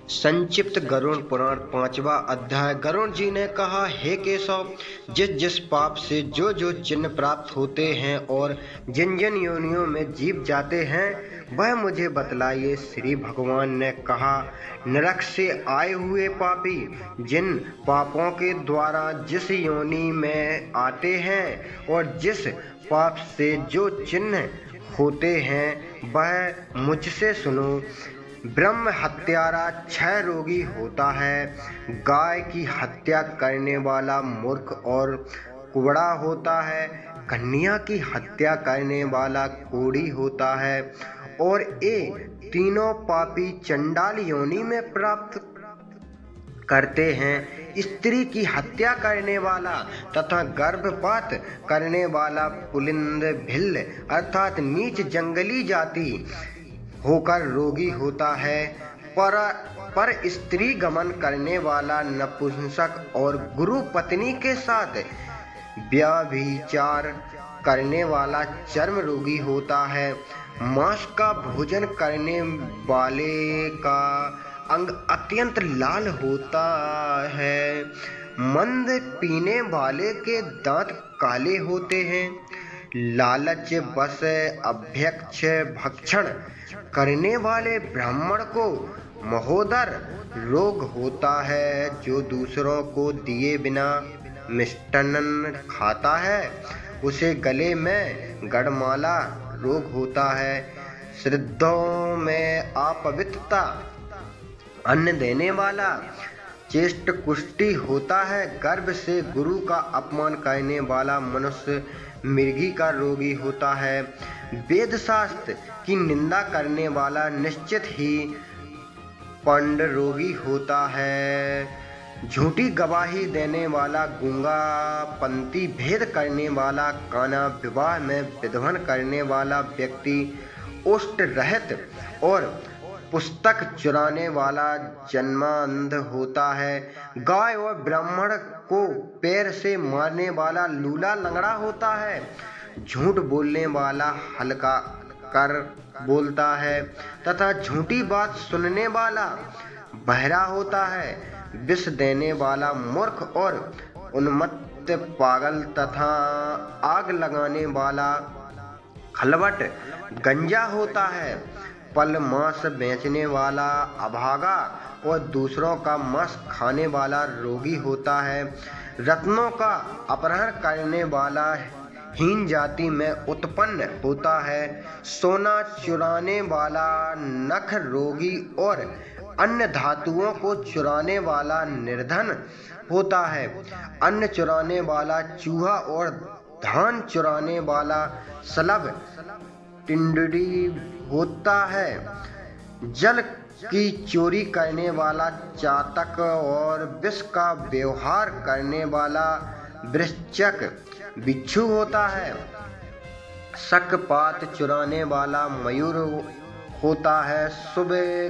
संक्षिप्त गरुड़ पुराण 5वां अध्याय। गरुड़ जी ने कहा, हे केशव, जिस जिस पाप से जो जो चिन्ह प्राप्त होते हैं और जिन जिन योनियों में जीव जाते हैं वह मुझे बतलाइए। श्री भगवान ने कहा, नरक से आए हुए पापी जिन पापों के द्वारा जिस योनि में आते हैं और जिस पाप से जो चिन्ह होते हैं वह मुझसे सुनो। ब्रह्म हत्यारा क्षय रोगी होता है, गाय की हत्या करने वाला मूर्ख और कुबड़ा होता है, कन्या की हत्या करने वाला कोढ़ी होता है और ये तीनों पापी चंडाल योनि में प्राप्त करते हैं। स्त्री की हत्या करने वाला तथा गर्भपात करने वाला पुलिंद भिल्ल अर्थात नीच जंगली जाति होकर रोगी होता है। पर स्त्री गमन करने वाला नपुंसक और गुरु पत्नी के साथ व्यभिचार करने वाला चर्म रोगी होता है। मांस का भोजन करने वाले का अंग अत्यंत लाल होता है। मंद पीने वाले के दांत काले होते हैं। लालच बस अभ्यक्ष भक्षण करने वाले ब्राह्मण को महोदर रोग होता है। जो दूसरों को दिए बिना मिष्टान्न खाता है उसे गले में गड़माला रोग होता है। श्रद्धों में अपवित्रता अन्न देने वाला चेष्ट कुष्ठी होता है। गर्भ से गुरु का अपमान करने वाला मनुष्य मृगी का रोगी होता है। वेद शास्त्र की निंदा करने वाला निश्चित ही पंड रोगी होता है। झूठी गवाही देने वाला गूंगा, पंक्ति भेद करने वाला काना, विवाह में विध्वन करने वाला व्यक्ति उष्ट रहित और पुस्तक चुराने वाला जन्मांध होता है। गाय और ब्राह्मण को पैर से मारने वाला लूला लंगड़ा होता है। झूठ बोलने वाला हल्का कर बोलता है तथा झूठी बात सुनने वाला बहरा होता है। विष देने वाला मूर्ख और उन्मत्त पागल तथा आग लगाने वाला खलवट गंजा होता है। फल मांस बेचने वाला अभागा और दूसरों का मांस खाने वाला रोगी होता है। रत्नों का अपहरण करने वाला हीन जाति में उत्पन्न होता है। सोना चुराने वाला नख रोगी और अन्य धातुओं को चुराने वाला निर्धन होता है। अन्न चुराने वाला चूहा और धान चुराने वाला सलभ टिंडड़ी होता है। जल की चोरी करने वाला चातक और विष का व्यवहार करने वाला वृश्चक बिच्छू होता है। शकपात चुराने वाला मयूर होता है। शुभ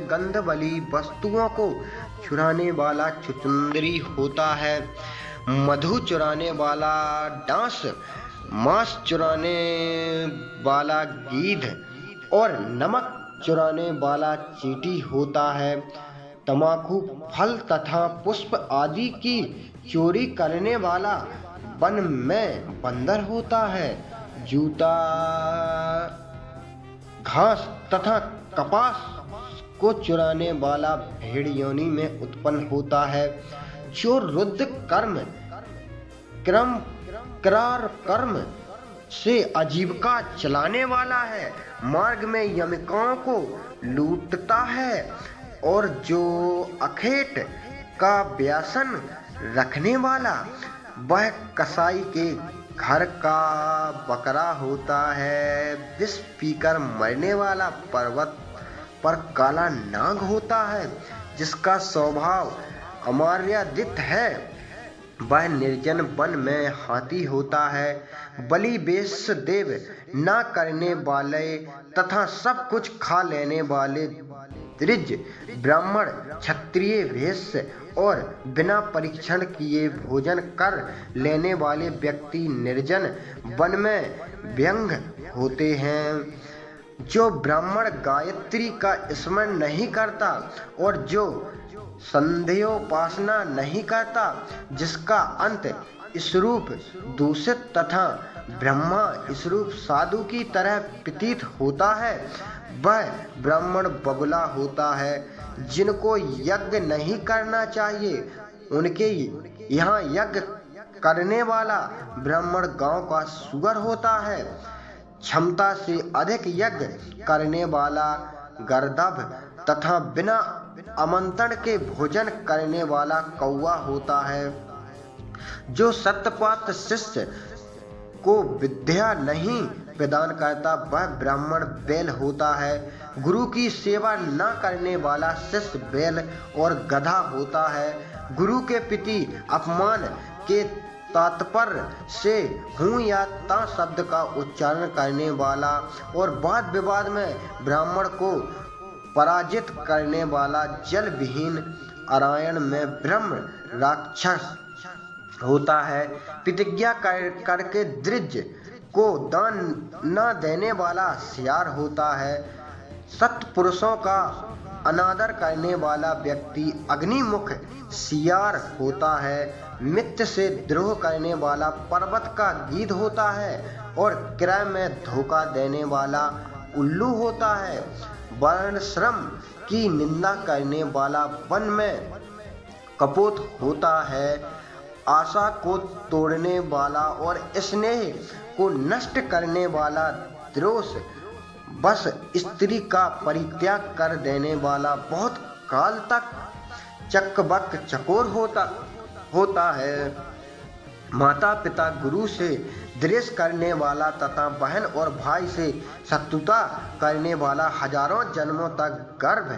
गंध वाली वस्तुओं को चुराने वाला चुचुंदरी होता है। मधु चुराने वाला डांस, मांस चुराने वाला गीध और नमक चुराने वाला चींटी होता है। तमाकू फल तथा पुष्प आदि की चोरी करने वाला वन में बंदर होता है। जूता, घास तथा कपास को चुराने वाला भेड़ योनि में उत्पन्न होता है। जो रुद्र कर्म करार कर्म से आजीविका चलाने वाला है, मार्ग में यमिकाओं को लूटता है और जो अखेट का व्यसन रखने वाला वह कसाई के घर का बकरा होता है। विष पीकर मरने वाला पर्वत पर काला नाग होता है। जिसका स्वभाव अमर्यादित है वह निर्जन वन में हाथी होता है। बलि वेश देव न करने वाले तथा सब कुछ खा लेने वाले द्विज ब्राह्मण क्षत्रिय वेश्य और बिना परीक्षण किए भोजन कर लेने वाले व्यक्ति निर्जन वन में व्यंग होते हैं। जो ब्राह्मण गायत्री का स्मरण नहीं करता और जो संध्योपासना नहीं करता, जिसका अंत स्वरूप दूषित तथा ब्रह्मा स्वरूप साधु की तरह प्रतीत होता है, वह ब्राह्मण बगुला होता है। जिनको यज्ञ नहीं करना चाहिए, उनके यहाँ यज्ञ करने वाला ब्राह्मण गांव का सुअर होता है। क्षमता से अधिक यज्ञ करने वाला गर्दभ तथा बिना आमंत्रण के भोजन करने वाला कौवा होता है। जो सत्यपात्र शिष्य को विद्या नहीं प्रदान करता, वह ब्राह्मण बैल होता है। गुरु की सेवा न करने वाला शिष्य बैल और गधा होता है। गुरु के प्रति अपमान के तात्पर्य से हूँ या ता शब्द का उच्चारण करने वाला और वाद विवाद में ब्राह्मण को पराजित करने वाला जल विहीन अरण्य में ब्रह्म राक्षस होता है। प्रतिज्ञा करके दृढ़ को दान न देने वाला सियार होता है। सत्पुरुषों का अनादर करने वाला व्यक्ति अग्निमुख सियार होता है। मित्र से द्रोह करने वाला पर्वत का गीध होता है और क्रय में धोखा देने वाला उल्लू होता है। वर्णश्रम की निंदा करने वाला वन में कपोत होता है। आशा को तोड़ने वाला और स्नेह को नष्ट करने वाला द्रोष बस स्त्री का परित्याग कर देने वाला बहुत काल तक चकबक चकोर होता है। माता पिता गुरु से द्वेष करने वाला तथा बहन और भाई से शत्रुता करने वाला हजारों जन्मों तक गर्भ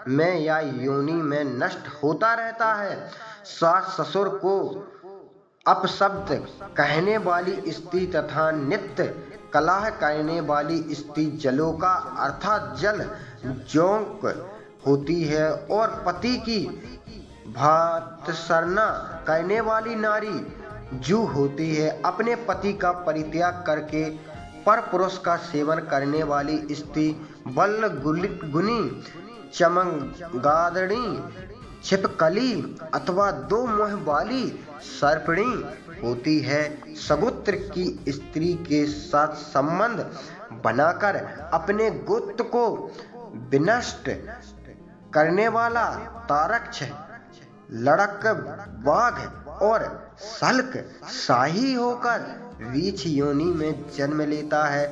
में या योनि में नष्ट होता रहता है। सास ससुर को अपशब्द कहने वाली स्त्री तथा नित्य कलह करने वाली स्त्री जलोका अर्थात जल जोंक होती है और पति की भातसरना करने वाली नारी जू होती है। अपने पति का परित्याग करके पर पुरुष का सेवन करने वाली स्त्री बल गुनी चमगादड़ी छिपकली अथवा दो मुँह वाली सर्पिणी होती है। सगुत्र की स्त्री के साथ संबंध बनाकर अपने गोत्र को विनष्ट करने वाला तारक्ष लड़क बाघ और सल्क शाही होकर वीछ योनि में जन्म लेता है।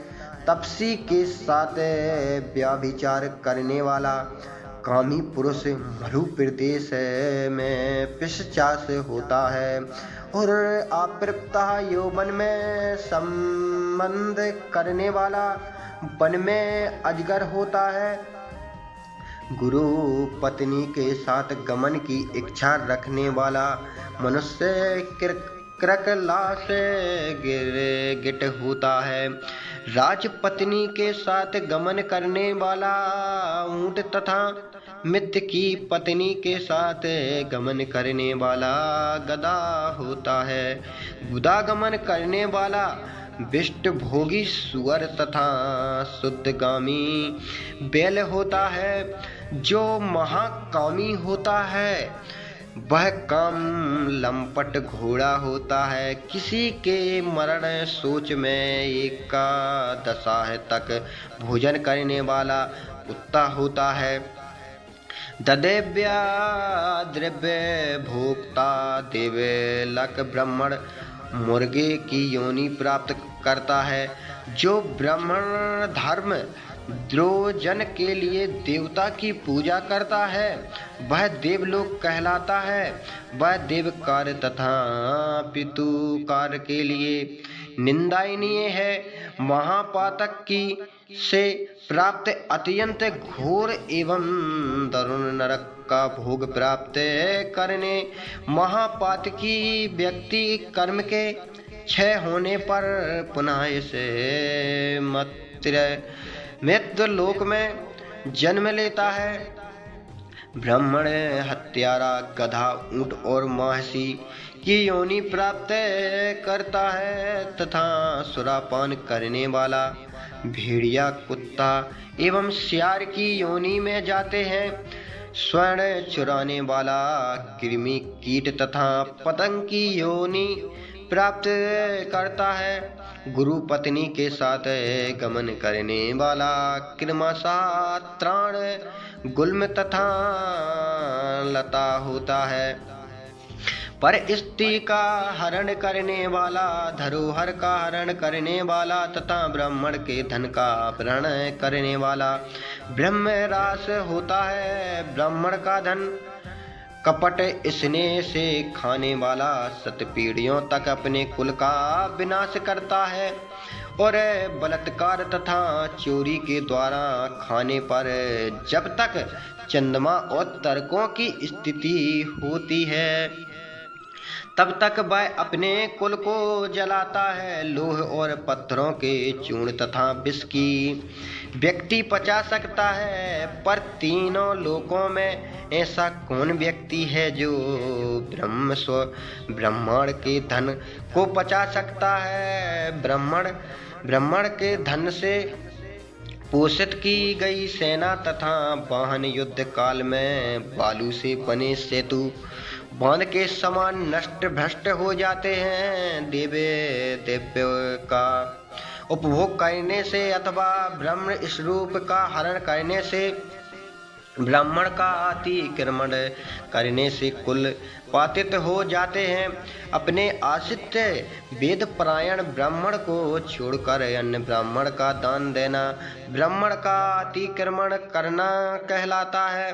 तपसी के साथ व्यभिचार करने वाला कामी पुरुष मरु प्रदेश में पिशाच होता है और अपृप्ता यौवन में संबंध करने वाला वन में अजगर होता है। गुरु पत्नी के साथ गमन की इच्छा रखने वाला मनुष्य कृकला से गिट होता है। राजपत्नी के साथ गमन करने वाला ऊंट तथा मित्र की पत्नी के साथ गमन करने वाला गधा होता है। गुदागमन करने वाला विष्ट भोगी सुअर तथा शुद्धगामी बैल होता है। जो महाकामी होता है वह काम लंपट घोड़ा होता है। किसी के मरण सोच में एकादशाह तक भोजन करने वाला कुत्ता होता है। ददैव्या द्रव्य भोक्ता देवलक ब्राह्मण मुर्गे की योनि प्राप्त करता है। जो ब्राह्मण धर्म द्रोजन के लिए देवता की पूजा करता है वह देवलोक कहलाता है। वह देव कार्य तथा पितु कार्य के लिए निंदनीय है। महापातक की से प्राप्त अत्यंत घोर एवं दारुण नरक का भोग प्राप्त करने महापातकी व्यक्ति कर्म के क्षय होने पर पुनः इसे मृत्यु लोक में जन्म लेता है। ब्राह्मण हत्यारा गधा ऊंट और माहसी की योनि प्राप्त करता है तथा सुरापान करने वाला भेड़िया, कुत्ता एवं सियार की योनि में जाते हैं। स्वर्ण चुराने वाला कृमि, कीट तथा पतंग की योनि प्राप्त करता है। गुरु पत्नी के साथ गमन करने वाला कृमाशाह, त्राण, गुल्म तथा लता होता है। पर स्त्री का हरण करने वाला, धरोहर का हरण करने वाला तथा ब्राह्मण के धन का अपहरण करने वाला ब्रह्म रास होता है। ब्राह्मण का धन कपट स्नेह से खाने वाला शतपीढ़ियों तक अपने कुल का विनाश करता है। और बलात्कार तथा चोरी के द्वारा खाने पर जब तक चंद्रमा और तारकों की स्थिति होती है तब तक वह अपने कुल को जलाता है। लोह और पत्थरों के चूर्ण तथा विष की व्यक्ति पचा सकता है, पर तीनों लोकों में ऐसा कौन व्यक्ति है जो ब्राह्मण के धन को पचा सकता है। ब्राह्मण के धन से पोषित की गई सेना तथा वाहन युद्ध काल में बालू से बने सेतु बांध के समान नष्ट भ्रष्ट हो जाते हैं। दिव्य का उपभोग करने से अथवा ब्रह्म स्वरूप का हरण करने से, ब्राह्मण का अतिक्रमण करने से कुल पातित हो जाते हैं। अपने आश्रित वेद परायण ब्राह्मण को छोड़कर अन्य ब्राह्मण का दान देना ब्राह्मण का अतिक्रमण करना कहलाता है।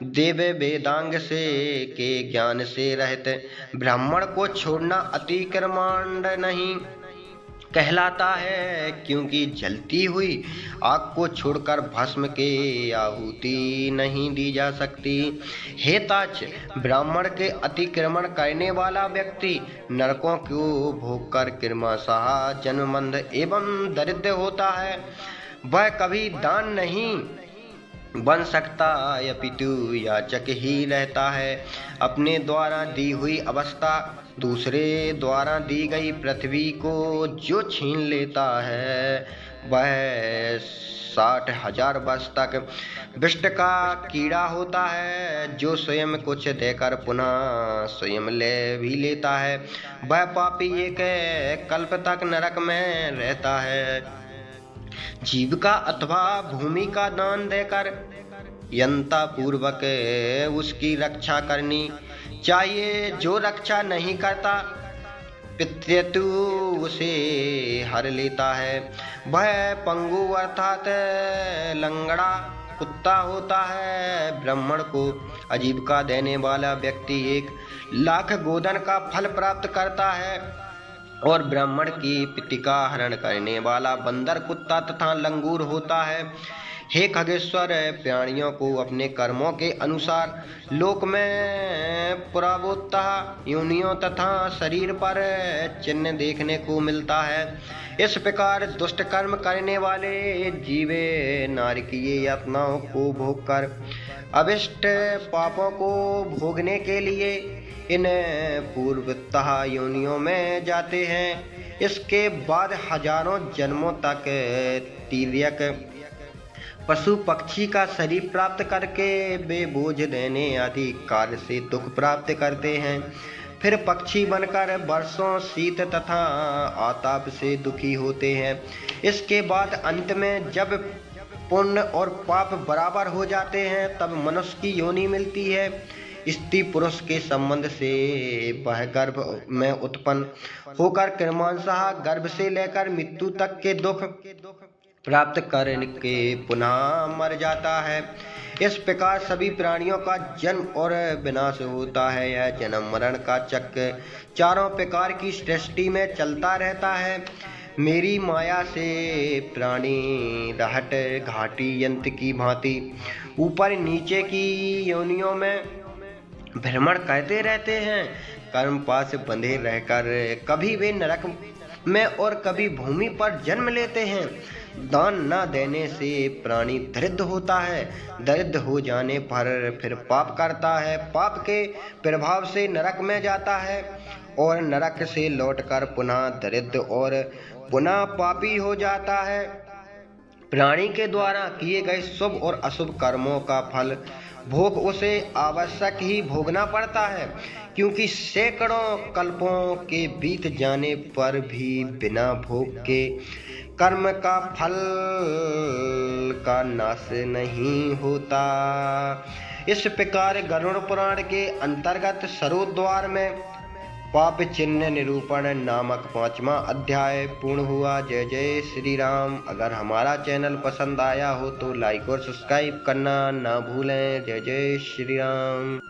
देव वेदांग से के ज्ञान से रहित ब्राह्मण को छोड़ना अतिक्रमण नहीं कहलाता है, क्योंकि जलती हुई आग को छोड़कर भस्म के आहुति नहीं दी जा सकती। हे ताच, ब्राह्मण के अतिक्रमण करने वाला व्यक्ति नरकों को भोग कर कृमाशाह, जन्मबंध एवं दरिद्र होता है। वह कभी दान नहीं बन सकता, अपितु याचक ही रहता है। अपने द्वारा दी हुई अवस्था दूसरे द्वारा दी गई पृथ्वी को जो छीन लेता है वह 60,000 वर्ष तक विष्ट का कीड़ा होता है, जो स्वयं कुछ देकर पुनः स्वयं ले भी लेता है। वह पापी एक कल्प तक नरक में रहता है। जीविका अथवा भूमि का दान देकर यंता पूर्वक उसकी रक्षा करनी चाहिए। जो रक्षा नहीं करता पितृतु उसे हर लेता है। वह पंगु अर्थात लंगड़ा कुत्ता होता है। ब्राह्मण को आजीविका देने वाला व्यक्ति 1,00,000 गोधन का फल प्राप्त करता है, और ब्राह्मण की पिति का हरण करने वाला बंदर, कुत्ता तथा लंगूर होता है। हे खगेश्वर, प्राणियों को अपने कर्मों के अनुसार लोक में पुरावोत्तः योनियों तथा शरीर पर चिन्ह देखने को मिलता है। इस प्रकार दुष्ट कर्म करने वाले जीवे नारकीय यातनाओं को भोग कर अभिष्ट पापों को भोगने के लिए इन पूर्वतः योनियों में जाते हैं। इसके बाद हजारों जन्मों तक तिर्यक पशु पक्षी का शरीर प्राप्त करके वे बोझ देने आदि कार्य से दुख प्राप्त करते हैं। फिर पक्षी बनकर वर्षों शीत तथा आताप से दुखी होते हैं। इसके बाद अंत में जब पुण्य और पाप बराबर हो जाते हैं तब मनुष्य की योनि मिलती है। स्त्री पुरुष के संबंध से वह गर्भ में उत्पन्न होकर कर्मांशः गर्भ से लेकर मृत्यु तक के दुख प्राप्त करके पुनः मर जाता है। इस प्रकार सभी प्राणियों का जन्म और विनाश होता है। यह जन्म मरण का चक्र चारों प्रकार की सृष्टि में चलता रहता है। मेरी माया से प्राणी रहट घाटी यंत्र की भांति ऊपर नीचे की योनियों में भ्रमण करते रहते हैं। कर्म पास बंधे रहकर कभी वे नरक में और कभी भूमि पर जन्म लेते हैं। दान न देने से प्राणी दरिद्र होता है। दरिद्र हो जाने पर फिर पाप करता है। पाप के प्रभाव से नरक में जाता है और नरक से लौटकर पुनः दरिद्र और पुनः पापी हो जाता है। प्राणी के द्वारा किए गए शुभ और अशुभ कर्मों का फल भोग उसे आवश्यक ही भोगना पड़ता है, क्योंकि सैकड़ों कल्पों के बीत जाने पर भी बिना भोग के कर्म का फल का नाश नहीं होता। इस प्रकार गरुड़ पुराण के अंतर्गत सरोद्वार में पाप चिन्ह निरूपण नामक 5वां अध्याय पूर्ण हुआ। जय जय श्री राम। अगर हमारा चैनल पसंद आया हो तो लाइक और सब्सक्राइब करना ना भूलें। जय जय श्री राम।